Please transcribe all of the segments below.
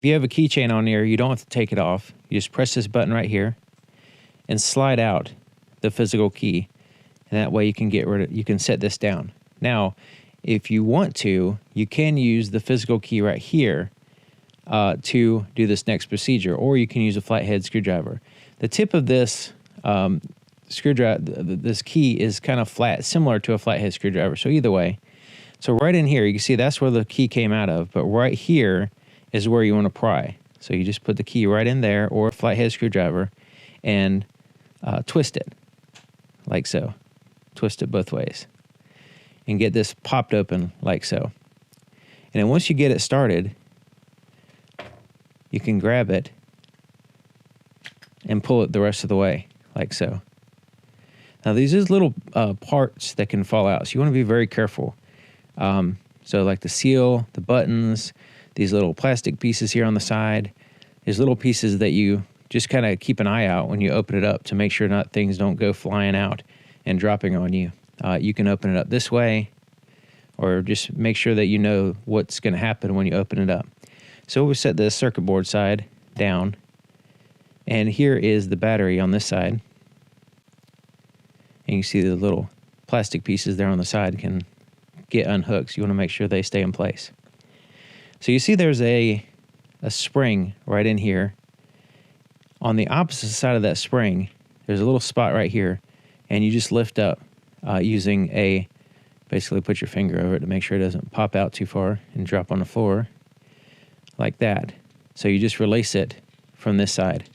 If you have a keychain on here, you don't have to take it off. You just press this button right here and slide out the physical key. And that way you can get rid of, you can set this down. Now, if you want to, you can use the physical key right here to do this next procedure, or you can use a flathead screwdriver. The tip of this screwdriver, this key is kind of flat, similar to a flathead screwdriver. So either way, so right in here, you can see that's where the key came out of, but right here is where you want to pry. So you just put the key right in there, or a flathead screwdriver, and twist it like so. Twist it both ways and get this popped open like so. And then once you get it started, you can grab it and pull it the rest of the way like so. Now these is little parts that can fall out, so you want to be very careful. So like the seal, the buttons, these little plastic pieces here on the side, there's little pieces that you just kind of keep an eye out when you open it up to make sure not things don't go flying out and dropping on you. You can open it up this way, or just make sure that you know what's going to happen when you open it up. So we set the circuit board side down, and here is the battery on this side. And you see the little plastic pieces there on the side can get unhooked, so you want to make sure they stay in place. So you see there's a spring right in here. On the opposite side of that spring, there's a little spot right here, and you just lift up using basically put your finger over it to make sure it doesn't pop out too far and drop on the floor like that. So you just release it from this side,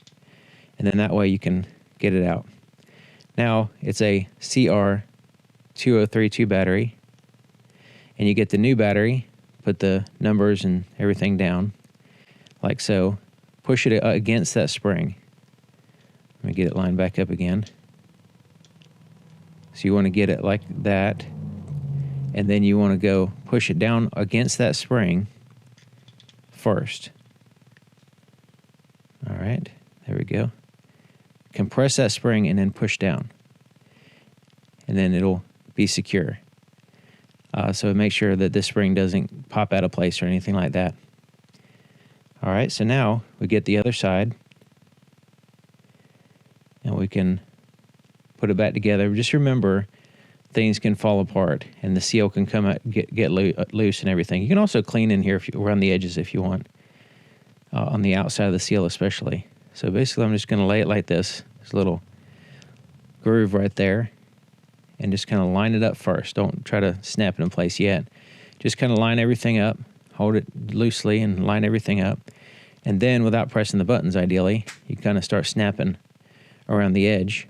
and then that way you can get it out. Now it's a CR2032 battery, and you get the new battery, put the numbers and everything down like so, push it against that spring. Let me get it lined back up again. So you want to get it like that, and then you want to go push it down against that spring first. All right, there we go. Compress that spring and then push down, and then it'll be secure. So make sure that this spring doesn't pop out of place or anything like that. All right, so now we get the other side, and we can put it back together. Just remember, things can fall apart, and the seal can come out, get loose and everything. You can also clean in here if you around the edges if you want, on the outside of the seal especially. So basically, I'm just going to lay it like this. There's a little groove right there, and just kind of line it up first. Don't try to snap it in place yet. Just kind of line everything up, hold it loosely, and line everything up. And then, without pressing the buttons, ideally, you kind of start snapping around the edge.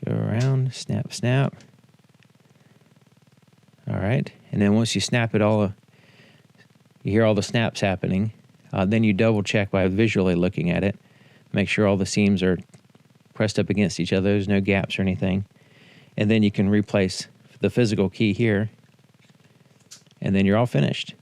Go around, snap, snap. All right, and then once you snap it all, you hear all the snaps happening. Then you double check by visually looking at it. Make sure all the seams are pressed up against each other. There's no gaps or anything. And then you can replace the physical key here, and then you're all finished.